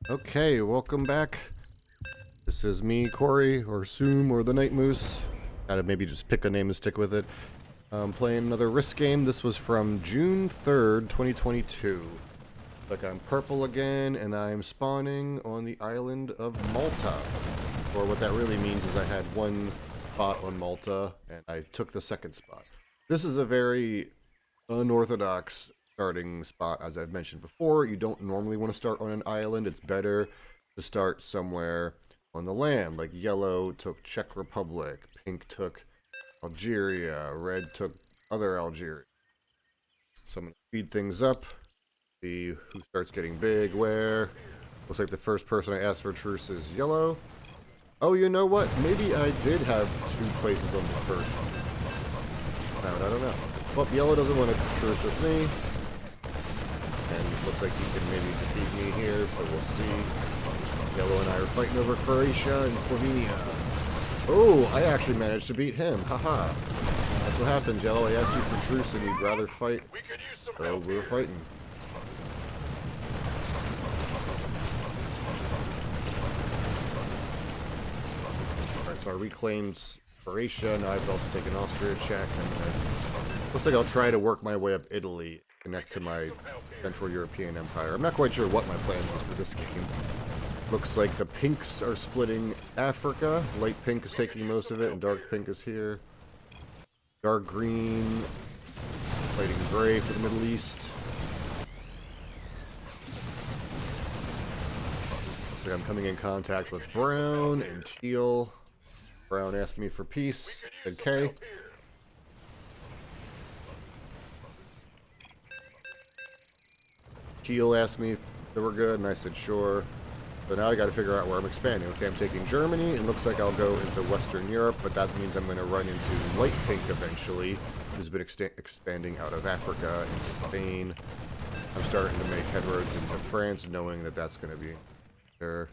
Okay, welcome back. This is me, Corey, or Soom, or the Night Moose. Gotta maybe just pick a name and stick with it. Playing another Risk game. This was from June 3rd, 2022. Like I'm purple again, and I'm spawning on the island of Malta. Or what that really means is I had one spot on Malta, and I took the second spot. This is a very unorthodox starting spot, as I've mentioned before. You don't normally want to start on an island. It's better to start somewhere on the land. Like yellow took Czech Republic, pink took Algeria, red took other Algeria. So I'm going to speed things up, see who starts getting big, where. Looks like the first person I asked for truce is yellow. Oh, you know what? Maybe I did have two places on the first one. I don't know. Well, yellow doesn't want to truce with me. And it looks like he can maybe defeat me here, so we'll see. Yellow and I are fighting over Croatia and Slovenia. Oh, I actually managed to beat him. Haha. That's what happens, Yellow. I asked you for truce and you'd rather fight. So we were fighting. Alright, so I reclaimed Croatia. Now I've also taken Austria, Czech, and looks like I'll try to work my way up Italy, connect to my Central European Empire. I'm not quite sure what my plan was for this game. Looks like the pinks are splitting Africa. Light pink is taking most of it, and dark pink is here. Dark green fighting gray for the Middle East. Looks like I'm coming in contact with brown and teal. Brown asked me for peace. Said K. Teal asked me if they were good, and I said sure. So now I got to figure out where I'm expanding. Okay, I'm taking Germany, and looks like I'll go into Western Europe, but that means I'm going to run into light pink eventually, who's been expanding out of Africa into Spain. I'm starting to make headroads into France, knowing that that's going to be there.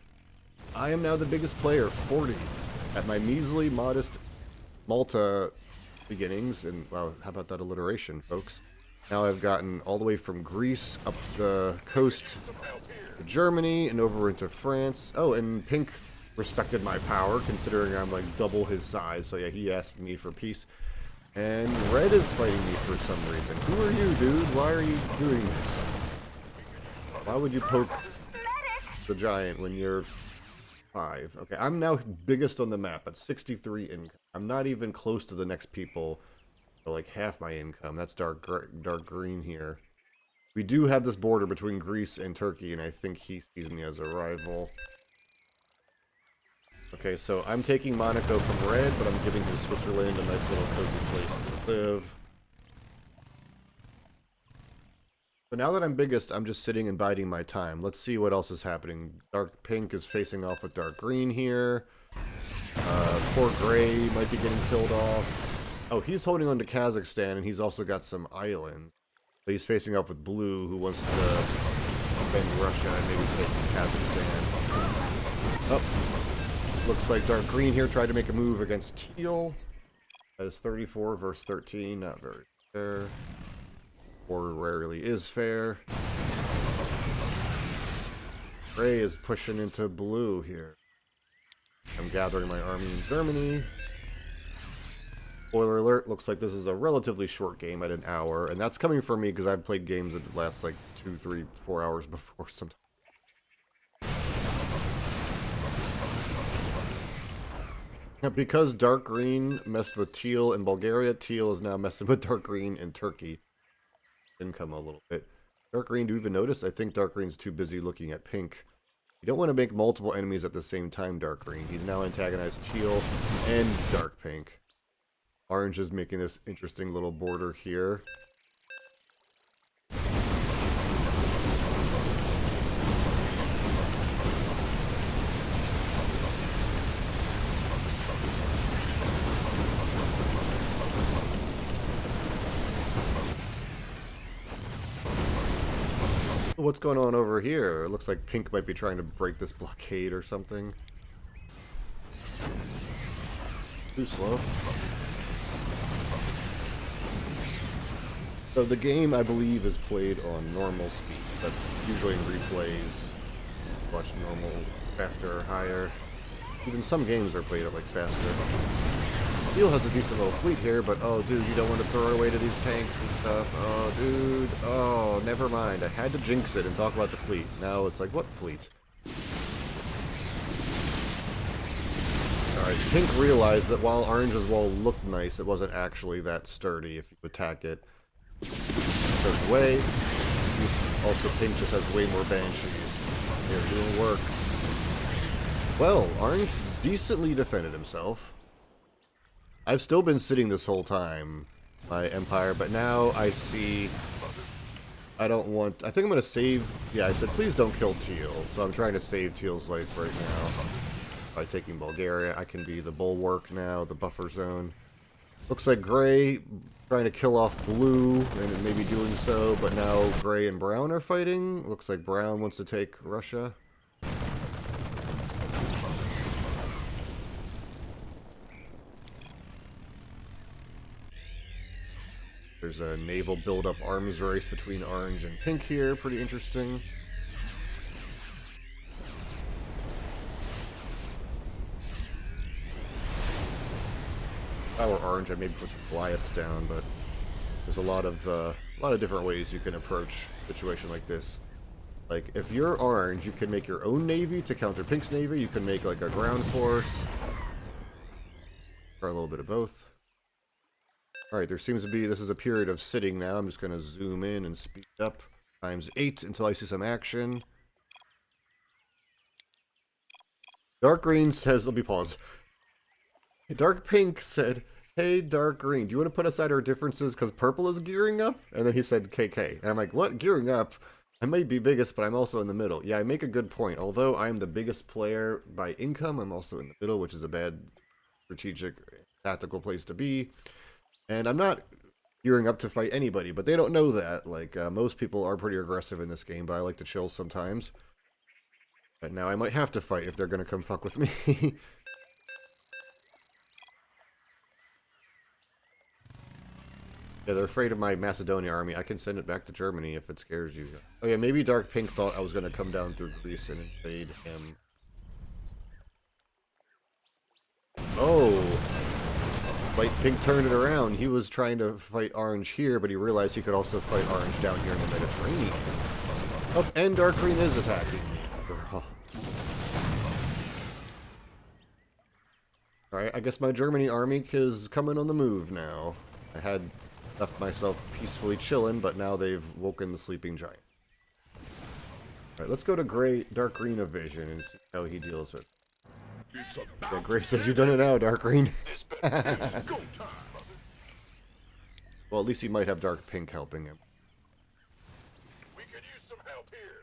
I am now the biggest player, 40, at my measly, modest Malta beginnings. And wow, how about that alliteration, folks? Now I've gotten all the way from Greece up the coast to Germany and over into France. Oh, and pink respected my power, considering I'm like double his size. So yeah, he asked me for peace. And red is fighting me for some reason. Who are you, dude? Why are you doing this? Why would you poke the giant when you're 5? Okay, I'm now biggest on the map at 63 income. I'm not even close to the next people. Like half my income. That's dark green here. We do have this border between Greece and Turkey, and I think he sees me as a rival. Okay, so I'm taking Monaco from red, but I'm giving to Switzerland a nice little cozy place to live. So now that I'm biggest, I'm just sitting and biding my time. Let's see what else is happening. Dark pink is facing off with dark green here. Poor gray might be getting killed off. Oh, he's holding on to Kazakhstan, and he's also got some islands. But he's facing off with blue, who wants to defend Russia and maybe take Kazakhstan. Oh, looks like dark green here tried to make a move against teal. That is 34 versus 13, not very fair. Or rarely is fair. Gray is pushing into blue here. I'm gathering my army in Germany. Spoiler alert, looks like this is a relatively short game at an hour, and that's coming from me because I've played games that last like 2, 3, 4 hours before sometimes. Because dark green messed with teal in Bulgaria, teal is now messing with dark green in Turkey. Income a little bit. Dark green, do you even notice? I think dark green's too busy looking at pink. You don't want to make multiple enemies at the same time, dark green. He's now antagonized teal and dark pink. Orange is making this interesting little border here. What's going on over here? It looks like pink might be trying to break this blockade or something. Too slow. So the game, I believe, is played on normal speed, but usually in replays watch normal, faster, or higher. Even some games are played at like faster. Steel has a decent little fleet here, but oh dude, you don't want to throw it away to these tanks and stuff. Oh dude, oh never mind. I had to jinx it and talk about the fleet. Now it's like, what fleet? Alright, Pink realized that while Orange's wall looked nice, it wasn't actually that sturdy if you attack it a certain way. Also, Pink just has way more Banshees. They're doing work. Well, Orange decently defended himself. I've still been sitting this whole time, my Empire, but now I see... I don't want... I think I'm going to save... Yeah, I said please don't kill Teal, so I'm trying to save Teal's life right now. By taking Bulgaria, I can be the bulwark now, the buffer zone. Looks like Gray trying to kill off Blue, and maybe doing so, but now Gray and Brown are fighting. Looks like Brown wants to take Russia. There's a naval build-up arms race between Orange and Pink here, pretty interesting. If I were Orange, I'd maybe put the Goliaths down, but there's a lot of different ways you can approach a situation like this. Like, if you're Orange, you can make your own navy to counter Pink's navy. You can make like a ground force, or a little bit of both. All right, there seems to be, this is a period of sitting now. I'm just going to zoom in and speed up ×8 until I see some action. Dark Green says, let me pause. Dark Pink said, hey, Dark Green, do you want to put aside our differences because Purple is gearing up? And then he said KK. And I'm like, what? Gearing up? I might be biggest, but I'm also in the middle. Yeah, I make a good point. Although I'm the biggest player by income, I'm also in the middle, which is a bad strategic, tactical place to be. And I'm not gearing up to fight anybody, but they don't know that. Like, most people are pretty aggressive in this game, but I like to chill sometimes. But now I might have to fight if they're going to come fuck with me. Yeah, they're afraid of my Macedonia army. I can send it back to Germany if it scares you. Oh yeah, maybe Dark Pink thought I was going to come down through Greece and invade him. Oh! Light Pink turned it around. He was trying to fight Orange here, but he realized he could also fight Orange down here in the Mediterranean. Oh, and Dark Green is attacking me. Oh. Alright, I guess my Germany army is coming on the move now. I had left myself peacefully chilling, but now they've woken the sleeping giant. Alright, let's go to Dark Green Evasion and see how he deals with it. Yeah, Gray says you've done it now, Dark Green. Well, at least he might have Dark Pink helping him. We could use some help here.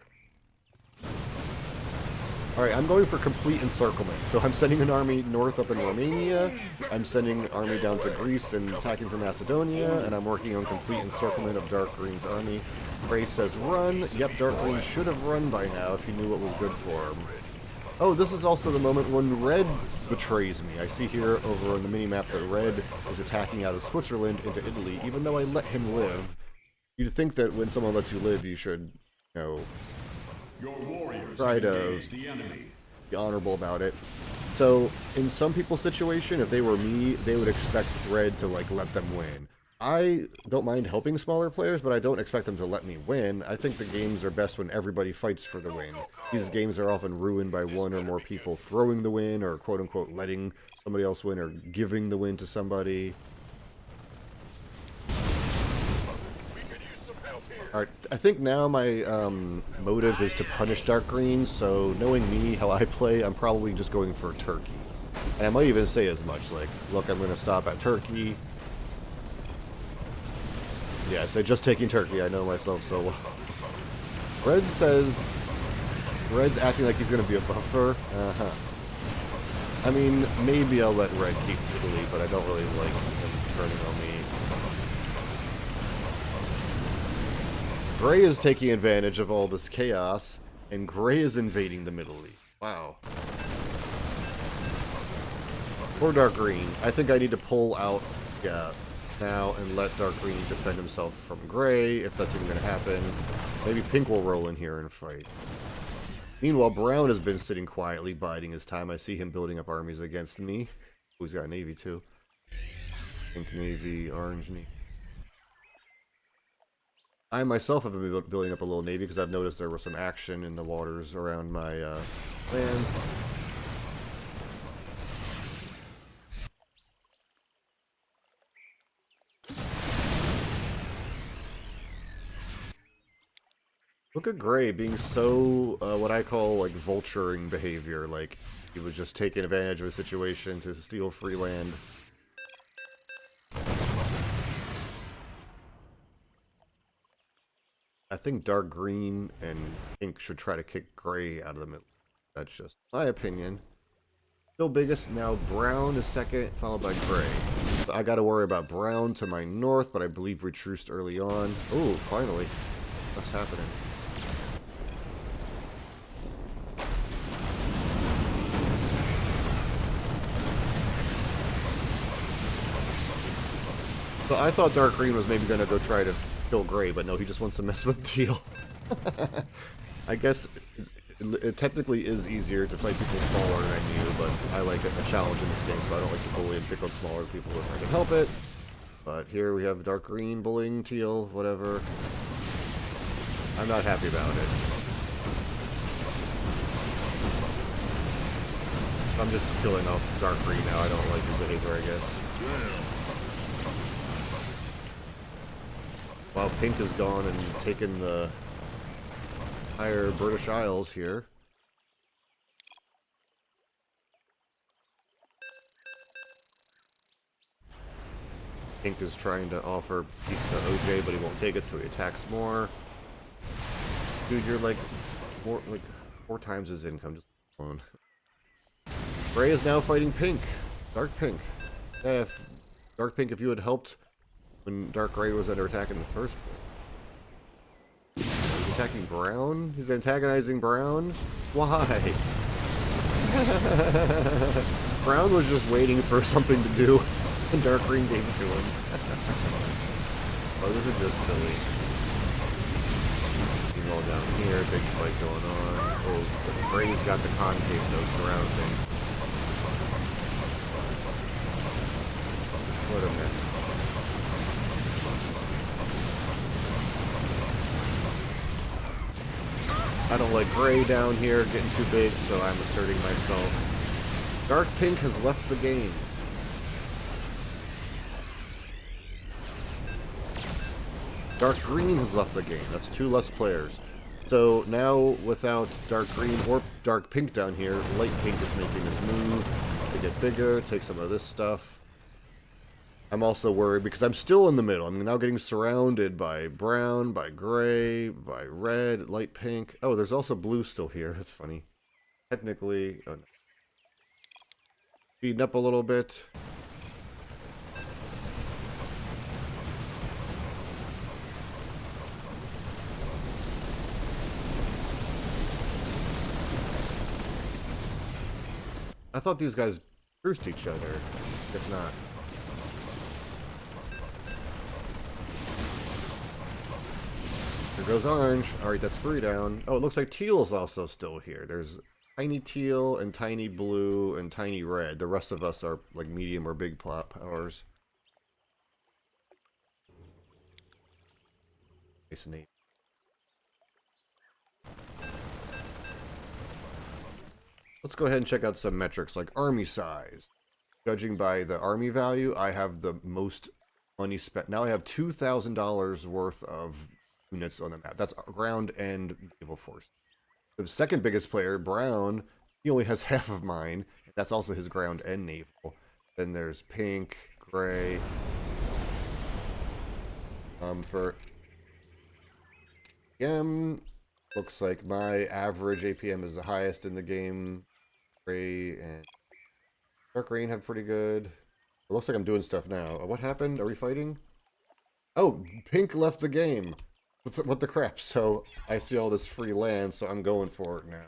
Alright, I'm going for complete encirclement. So I'm sending an army north up in Romania, I'm sending an army down to Greece and attacking from Macedonia, and I'm working on complete encirclement of Dark Green's army. Gray says run. Yep, Dark Green should have run by now if he knew what was good for him. Oh, this is also the moment when Red betrays me. I see here over on the mini-map that Red is attacking out of Switzerland into Italy, even though I let him live. You'd think that when someone lets you live, you should, you know, try to be honorable about it. So, in some people's situation, if they were me, they would expect Red to, like, let them win. I don't mind helping smaller players, but I don't expect them to let me win. I think the games are best when everybody fights for the win. These games are often ruined by one or more people throwing the win, or quote-unquote letting somebody else win, or giving the win to somebody. Alright, I think now my motive is to punish Dark Green, so knowing me, how I play, I'm probably just going for Turkey. And I might even say as much, like, look, I'm going to stop at Turkey. Yeah, so just taking Turkey, I know myself so well. Red says... Red's acting like he's going to be a buffer. I mean, maybe I'll let Red keep Italy, but I don't really like him turning on me. Gray is taking advantage of all this chaos, and Gray is invading the Middle East. Wow. Poor Dark Green. I think I need to pull out... Yeah. Now and let Dark Green defend himself from Gray, if that's even going to happen. Maybe Pink will roll in here and fight. Meanwhile, Brown has been sitting quietly, biding his time. I see him building up armies against me. Oh, he's got a navy too. Pink navy, orange navy. I myself have been building up a little navy because I've noticed there was some action in the waters around my lands. Look at Gray being so, what I call, like, vulturing behavior. Like, he was just taking advantage of a situation to steal free land. I think dark green and pink should try to kick Gray out of the middle. That's just my opinion. Still biggest, now brown is second, followed by Gray. So I gotta worry about brown to my north, but I believe we truced early on. Oh, finally. What's happening? So I thought dark green was maybe gonna go try to kill Gray, but no, he just wants to mess with teal. I guess it technically is easier to fight people smaller than you, but I like a challenge in this game, so I don't like to bully and pick on smaller people if I can help it. But here we have dark green bullying teal, whatever. I'm not happy about it. I'm just killing off dark green now. I don't like his behavior, I guess. While pink has gone and taken the higher British Isles here. Pink is trying to offer peace to OJ, but he won't take it, so he attacks more. Dude, you're like four times his income just alone. Gray is now fighting pink. Dark pink. Yeah, if dark pink, if you had helped when dark gray was under attack in the first place. He's attacking brown? He's antagonizing brown? Why? Brown was just waiting for something to do, and dark green gave it to him. Oh, this is just silly. All down here, big fight going on. Oh, the gray's got the concave node surrounding. What a mess. I don't like gray down here getting too big, so I'm asserting myself. Dark pink has left the game. Dark green has left the game. That's 2 less players. So now, without dark green or dark pink down here, light pink is making his move to get bigger, take some of this stuff. I'm also worried because I'm still in the middle. I'm now getting surrounded by brown, by gray, by red, light pink. Oh, there's also blue still here. That's funny. Technically, oh no. Speeding up a little bit. I thought these guys truced each other. Guess not. Here goes orange. Alright, that's 3 down. Oh, it looks like teal is also still here. There's tiny teal and tiny blue and tiny red. The rest of us are like medium or big powers. Nice name. Let's go ahead and check out some metrics like army size. Judging by the army value, I have the most money spent. Now I have $2,000 worth of units on the map. That's ground and naval force. The second biggest player, Brown, he only has half of mine. That's also his ground and naval. Then there's pink, gray. For APM, looks like my average APM is the highest in the game. Gray and dark green have pretty good. It looks like I'm doing stuff now. What happened? Are we fighting? Oh, pink left the game. What the crap? So I see all this free land, so I'm going for it now.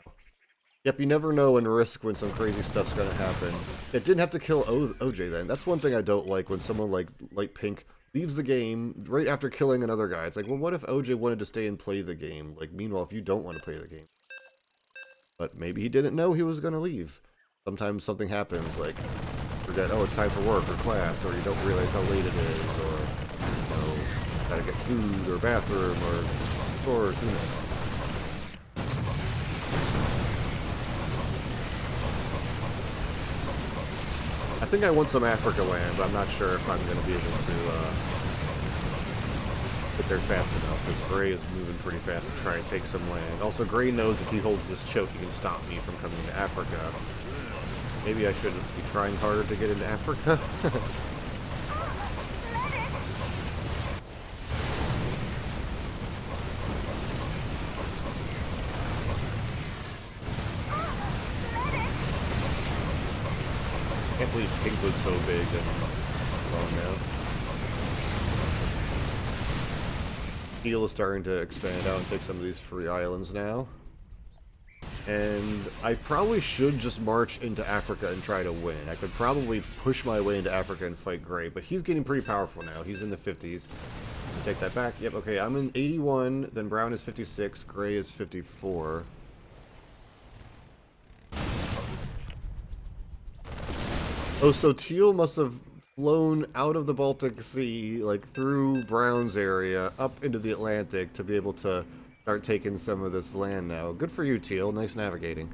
Yep, you never know in Risk when some crazy stuff's gonna happen. It didn't have to kill OJ then. That's one thing I don't like when someone like light pink leaves the game right after killing another guy. It's like, well, what if OJ wanted to stay and play the game? Like, meanwhile, if you don't want to play the game. But maybe he didn't know he was going to leave. Sometimes something happens, like, forget, oh, it's time for work or class, or you don't realize how late it is, or, you know, gotta get food or bathroom or chores, who knows. I think I want some Africa land, but I'm not sure if I'm going to be able to get there fast enough, because Gray is moving pretty fast to try and take some land. Also, Gray knows if he holds this choke, he can stop me from coming to Africa. Maybe I should be trying harder to get into Africa. I can't believe Pink was so big and long now. Teal is starting to expand out and take some of these free islands now. And I probably should just march into Africa and try to win. I could probably push my way into Africa and fight Gray, but he's getting pretty powerful now. He's in the 50s. Take that back. Yep, okay, I'm in 81, then Brown is 56, Gray is 54. Oh, so Teal must have flown out of the Baltic Sea, like through Brown's area, up into the Atlantic to be able to start taking some of this land now. Good for you, Teal. Nice navigating.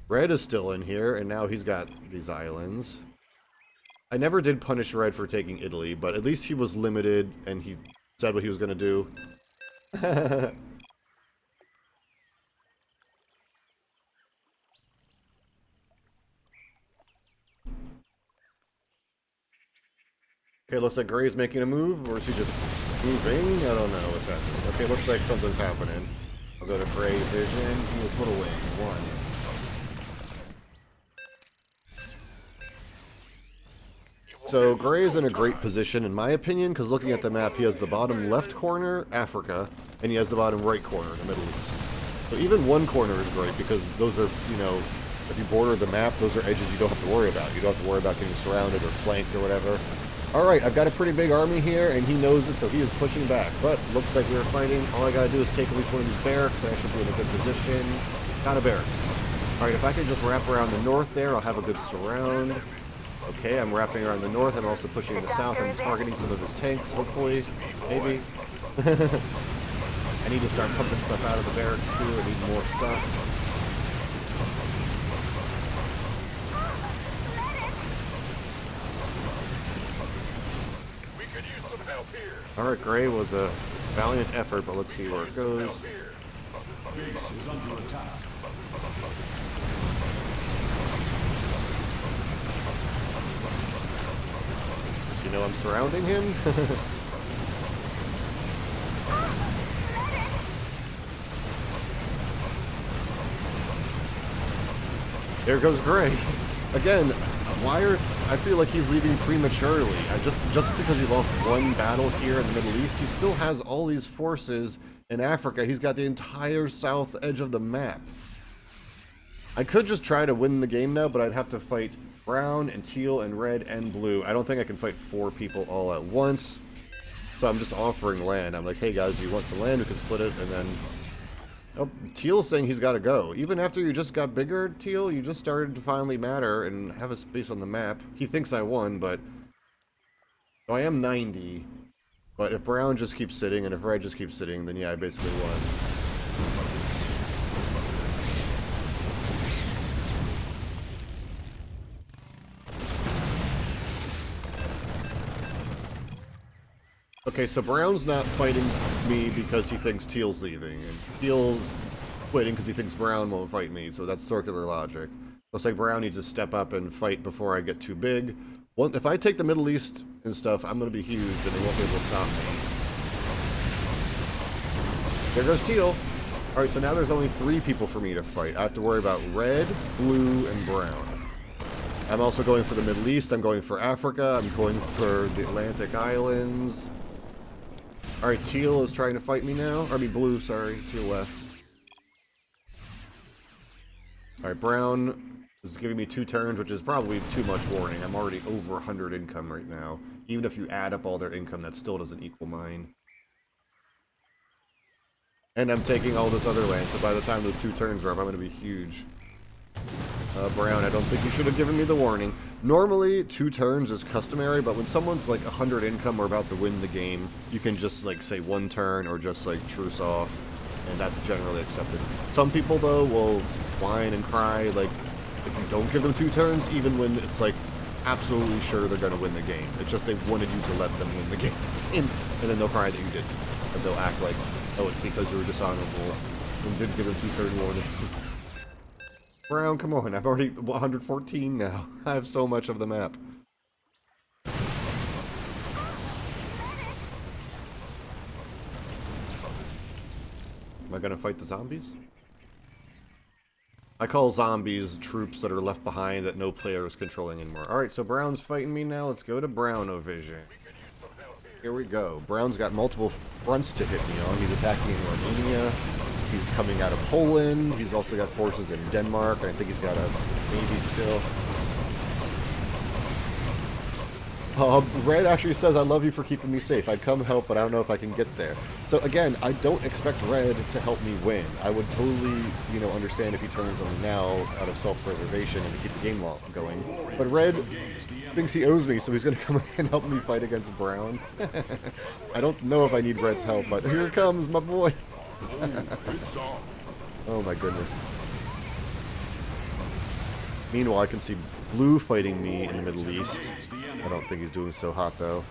Red is still in here, and now he's got these islands. I never did punish Red for taking Italy, but at least he was limited, and he said what he was going to do. Okay, looks like Gray's making a move, or is he just moving? I don't know what's happening. Okay, looks like something's happening. I'll go to Gray Vision. He will put away one. So Gray's in a great position, in my opinion, because looking at the map, he has the bottom left corner, Africa, and he has the bottom right corner, the Middle East. So even one corner is great, because those are, you know, if you border the map, those are edges you don't have to worry about. You don't have to worry about getting surrounded or flanked or whatever. Alright, I've got a pretty big army here, and he knows it, so he is pushing back. But, looks like we are fighting. All I gotta do is take at least one of these barracks, and I should be in a good position. Got a barracks. Alright, if I can just wrap around the north there, I'll have a good surround. Okay, I'm wrapping around the north, I'm also pushing in the south, I'm targeting some of his tanks, hopefully. Maybe. I need to start pumping stuff out of the barracks, too. I need more stuff. Alright, Gray was a valiant effort, but let's see where it goes. Base is under attack. You know I'm surrounding him? There goes Gray. Again, I feel like he's leaving prematurely. Just because he lost one battle here in the Middle East, he still has all these forces in Africa. He's got the entire south edge of the map. I could just try to win the game now, but I'd have to fight brown and teal and red and blue. I don't think I can fight 4 people all at once. So I'm just offering land. I'm like, hey guys, do you want some land? We can split it, and then... Oh, Teal's saying he's got to go. Even after you just got bigger, Teal, you just started to finally matter and have a space on the map. He thinks I won, but... So I am 90. But if brown just keeps sitting, and if red just keeps sitting, then yeah, I basically won. Okay, so Brown's not fighting me because he thinks Teal's leaving, and Teal's quitting because he thinks Brown won't fight me, so that's circular logic. Looks like Brown needs to step up and fight before I get too big. If I take the Middle East and stuff, I'm going to be huge, and they won't be able to stop me. There goes Teal. Alright, so now there's only 3 people for me to fight. I have to worry about red, blue, and brown. I'm also going for the Middle East, I'm going for Africa, I'm going for the Atlantic Islands. Alright, Teal is trying to fight me now. I mean, blue, sorry. Teal left. Alright, brown is giving me 2 turns, which is probably too much warning. I'm already over 100 income right now. Even if you add up all their income, that still doesn't equal mine. And I'm taking all this other land, so by the time the 2 turns are up, I'm going to be huge. Brown, I don't think you should have given me the warning. Normally, 2 turns is customary, but when someone's like 100 income or about to win the game, you can just like say 1 turn or just like truce off, and that's generally accepted. Some people though will whine and cry like if you don't give them 2 turns, even when it's like absolutely sure they're going to win the game. It's just they wanted you to let them win the game, and then they'll cry that you didn't, and they'll act like, oh, it's because you were dishonorable and didn't give them 2-turn warning. Brown, come on, I've already 114 now. I have so much of the map. Am I gonna fight the zombies? I call zombies troops that are left behind that no player is controlling anymore. Alright, so Brown's fighting me now. Let's go to Brownovision. Here we go. Brown's got multiple fronts to hit me on. He's attacking in Romania. He's coming out of Poland. He's also got forces in Denmark. I think he's got a navy still. Red actually says, I love you for keeping me safe. I'd come help, but I don't know if I can get there. So again, I don't expect Red to help me win. I would totally, you know, understand if he turns on me now out of self-preservation and to keep the game going. But Red thinks he owes me, so he's going to come and help me fight against Brown. I don't know if I need Red's help, but here comes my boy. Oh my goodness. Meanwhile, I can see Blue fighting me in the Middle East. I don't think he's doing so hot though.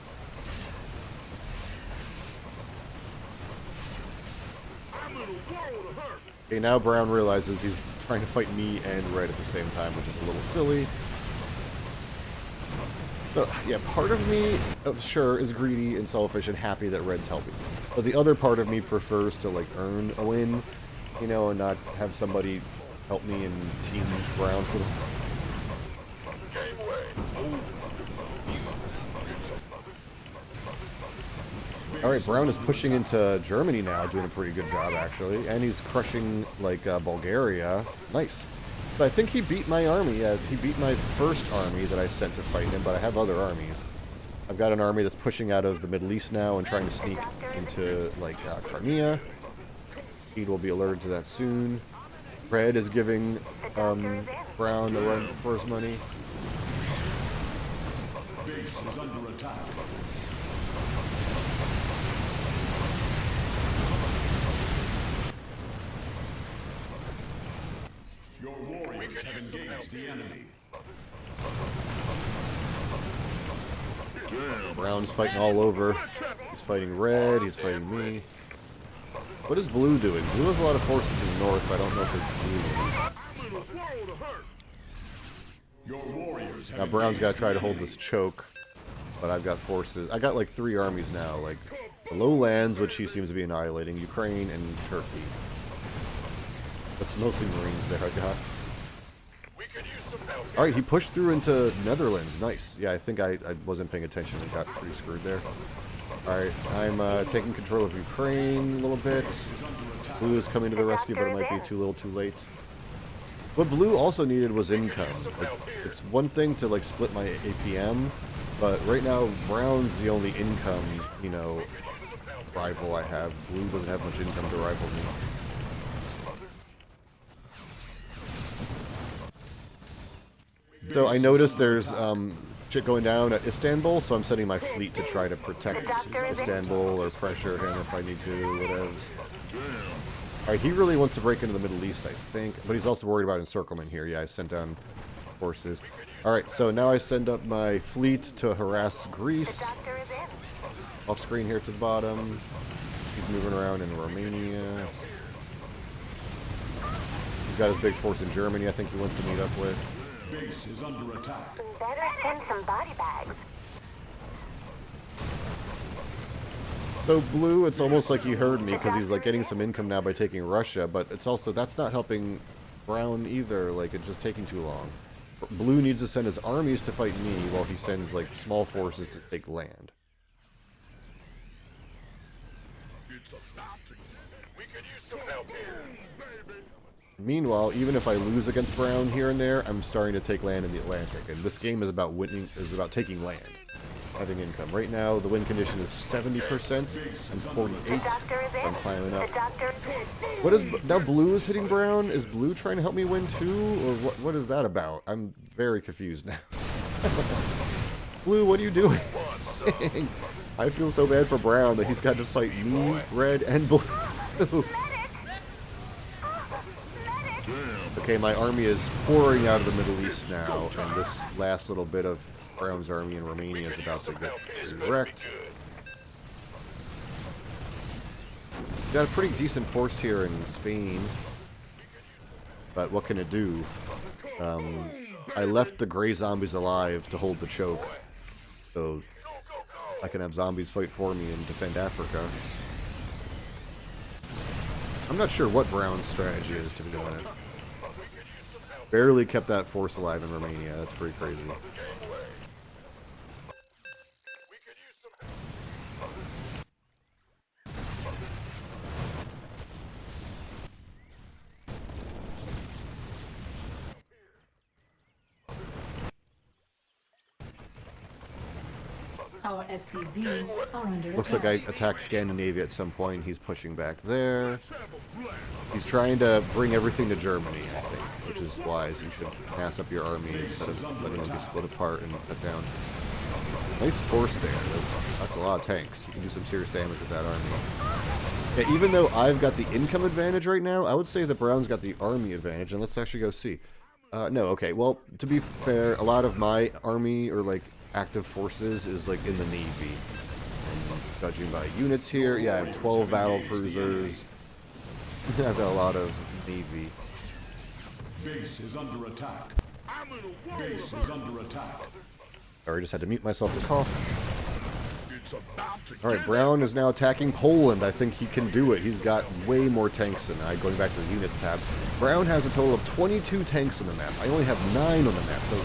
Okay, now Brown realizes he's trying to fight me and Red at the same time, which is a little silly. But yeah, part of me, sure, is greedy and selfish and happy that Red's helping me. But the other part of me prefers to like earn a win, you know, and not have somebody help me and team Brown for the... Alright, Brown is pushing into Germany now, doing a pretty good job actually, and he's crushing like Bulgaria. Nice. So I think he beat my army. Yeah, he beat my first army that I sent to fight him, but I have other armies. I've got an army that's pushing out of the Middle East now and trying to sneak into like Crimea. He will be alerted to that soon. Red is giving Brown a run for his money. Base is under attack. Your warriors have engaged the enemy. Brown's fighting all over. He's fighting Red, he's fighting me. What is Blue doing? Blue has a lot of forces in the north, but I don't know if they're blue. Your warriors have Now Brown's got to try to hold this choke, but I've got forces. I got like 3 armies now, like the lowlands, which he seems to be annihilating, Ukraine, and Turkey. That's mostly Marines there I got. Alright, he pushed through into Netherlands. Nice. Yeah, I think I wasn't paying attention and got pretty screwed there. Alright, I'm taking control of Ukraine a little bit. Blue is coming to the rescue, but it might be too little too late. What Blue also needed was income. Like, it's one thing to like split my APM, but right now Brown's the only income, you know, rival I have. Blue doesn't have much income to rival me. So I noticed there's shit going down at Istanbul, so I'm sending my fleet to try to protect Istanbul or pressure him if I need to, whatever. Alright, he really wants to break into the Middle East, I think, but he's also worried about encirclement here. Yeah, I sent down forces. Alright, so now I send up my fleet to harass Greece. Off screen here to the bottom. He's moving around in Romania. He's got his big force in Germany, I think he wants to meet up with. Base is under attack. Better send some body bags. So Blue, it's almost like he heard me because he's like getting some income now by taking Russia, but it's also, that's not helping Brown either, like it's just taking too long. Blue needs to send his armies to fight me while he sends like small forces to take land. We could use some help here. Meanwhile, even if I lose against Brown here and there, I'm starting to take land in the Atlantic, and this game is about winning, is about taking land. having income. Right now, the win condition is 70%. I'm 48. I'm climbing up. What is now? Blue is hitting brown. Is blue trying to help me win too, or what is that about? I'm very confused now. Blue, what are you doing? I feel so bad for brown that he's got to fight me, red, and blue. Okay, my army is pouring out of the Middle East now, and this last little bit of brown's army in Romania is about to get wrecked. Got a pretty decent force here in Spain, but what can it do? I left the gray zombies alive to hold the choke, so I can have zombies fight for me and defend Africa. I'm not sure what brown's strategy is, to be honest. Barely kept that force alive in Romania. That's pretty crazy. Our SCVs are under Looks like I attacked Scandinavia at some point. He's pushing back there. He's trying to bring everything to Germany, I think, which is wise. You should mass up your army instead of letting them be split apart and cut down. Nice force there. That's a lot of tanks. You can do some serious damage with that army. Yeah, even though I've got the income advantage right now, I would say that Brown's got the army advantage, and let's actually go see. No, okay, well, to be fair, a lot of my army, or like, active forces is like in the Navy. And judging by units here, yeah, I have 12 battle cruisers. I've got a lot of Navy. Base is under attack. Base is under attack. Sorry, I just had to mute myself to cough. Alright, Brown is now attacking Poland. I think he can do it. He's got way more tanks than I. Going back to the units tab. Brown has a total of 22 tanks on the map. I only have 9 on the map, so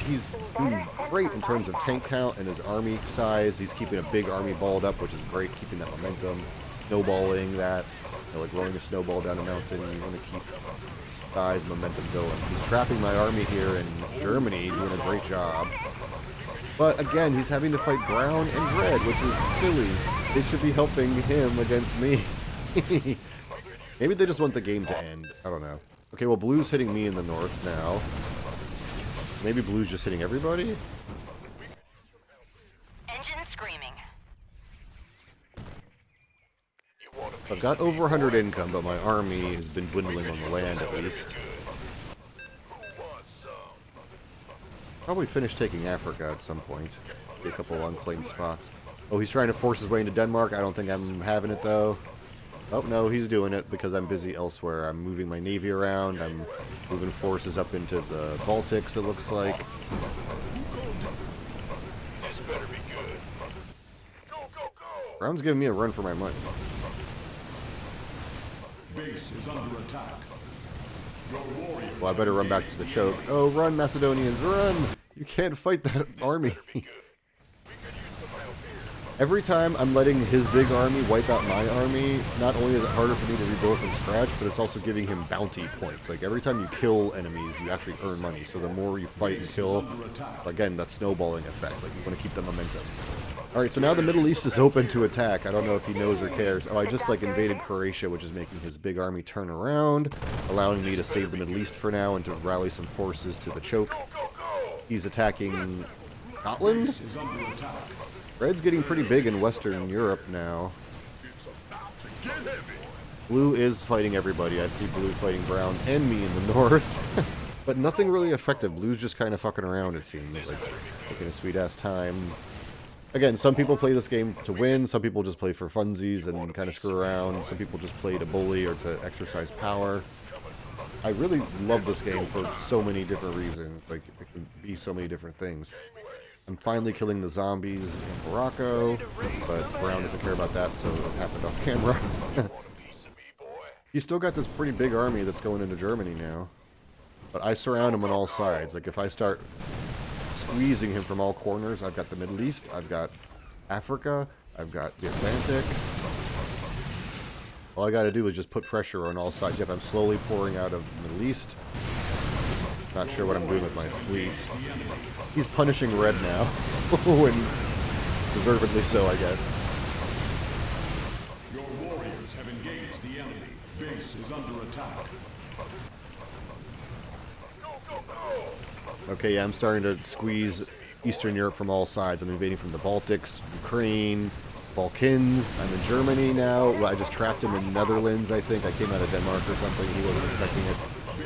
he's doing great in terms of tank count and his army size. He's keeping a big army balled up, which is great, keeping that momentum, snowballing that, you know, like rolling a snowball down a mountain. You want to keep size, momentum going. He's trapping my army here in Germany, doing a great job. But again, he's having to fight brown and red, which is silly. They should be helping him against me. Maybe they just want the game to end. I don't know. Okay, well, blue's hitting me in the north now. Maybe blue's just hitting everybody? Engine screaming. I've got over 100 income, but my army has been dwindling on the land at least. Probably finish taking Africa at some point. Get a couple unclaimed spots. Oh, he's trying to force his way into Denmark. I don't think I'm having it, though. Oh, no, he's doing it because I'm busy elsewhere. I'm moving my navy around. I'm moving forces up into the Baltics, it looks like. Brown's giving me a run for my money. Base is under attack. Well, I better run back to the choke. Oh, run, Macedonians, run! You can't fight that army. Every time I'm letting his big army wipe out my army, not only is it harder for me to rebuild from scratch, but it's also giving him bounty points. Like, every time you kill enemies, you actually earn money. So the more you fight and kill, again, that snowballing effect. Like, you want to keep the momentum. Alright, so now the Middle East is open to attack. I don't know if he knows or cares. Oh, I just, like, invaded Croatia, which is making his big army turn around, allowing me to save the Middle East for now and to rally some forces to the choke. He's attacking Scotland? Red's getting pretty big in Western Europe now. Blue is fighting everybody. I see blue fighting brown and me in the north. But nothing really effective. Blue's just kind of fucking around, it seems. Like, taking a sweet-ass time. Again, some people play this game to win, some people just play for funsies and kind of screw around, some people just play to bully or to exercise power. I really love this game for so many different reasons, like, it can be so many different things. I'm finally killing the zombies in Morocco, but Brown doesn't care about that, so it happened off camera. He's still got this pretty big army that's going into Germany now. But I surround him on all sides. Like, if I start squeezing him from all corners, I've got the Middle East, I've got Africa, I've got the Atlantic. All I gotta do is just put pressure on all sides. Yep, I'm slowly pouring out of the Middle East. Not sure what I'm doing with my fleet. He's punishing red now. And deservedly so, I guess. Your warriors have engaged the enemy. Base is under attack. Okay, yeah, I'm starting to squeeze Eastern Europe from all sides. I'm invading from the Baltics, Ukraine, Balkans. I'm in Germany now. Well, I just trapped him in Netherlands, I think. I came out of Denmark or something. He wasn't expecting it.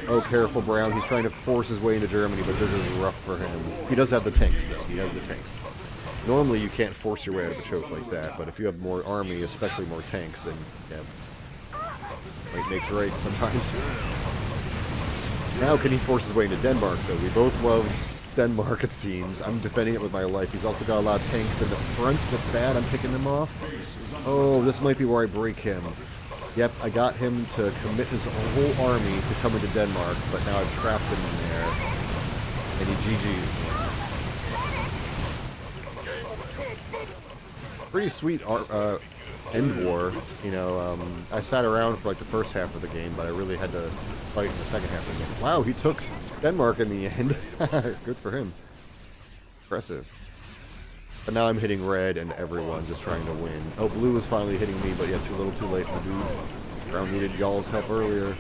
Oh, careful, Brown. He's trying to force his way into Germany, but this is rough for him. He does have the tanks, though. He has the tanks. Normally, you can't force your way out of a choke like that, but if you have more army, especially more tanks, then, yeah, might makes right sometimes. Now can he force his way into Denmark, though? We both love Denmark, it seems. I'm defending it with my life. He's also got a lot of tanks in the front. That's bad. I'm picking them off. Oh, this might be where I break him. Yep, I got him to commit his whole army to come into Denmark, but now I've trapped him in there. And he GG's. Pretty sweet end war. You know, I sat around for like the first half of the game, but I really had to fight in the second half of the game. Wow, he took Denmark in the end. Good for him. Impressive. But now I'm hitting red and everyone just trying to win. Oh, blue is finally hitting me, but yeah, too little too late, my dude. Brown needed y'all's help earlier.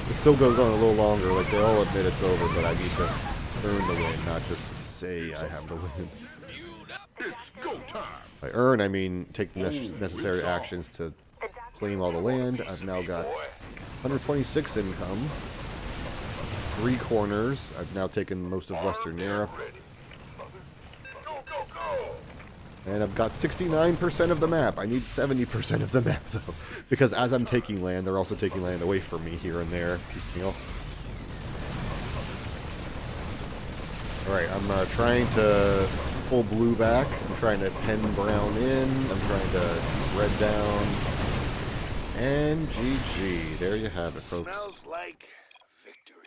It still goes on a little longer, like they all admit it's over, but I need to earn the win, not just say I have the win. By earn, I mean take the necessary actions to claim all the land. I've now got 126 income. 3 corners. I've now taken most of Western Europe. And I've got 69% of the map. I need 70% of the map, though. Because as I'm taking land, they're also taking land away from me here and there. Piecemeal. Alright, I'm trying to pull blue back. I'm trying to pen brown in. I'm trying to keep red down. And GG. There you have it, folks. Smells like victory.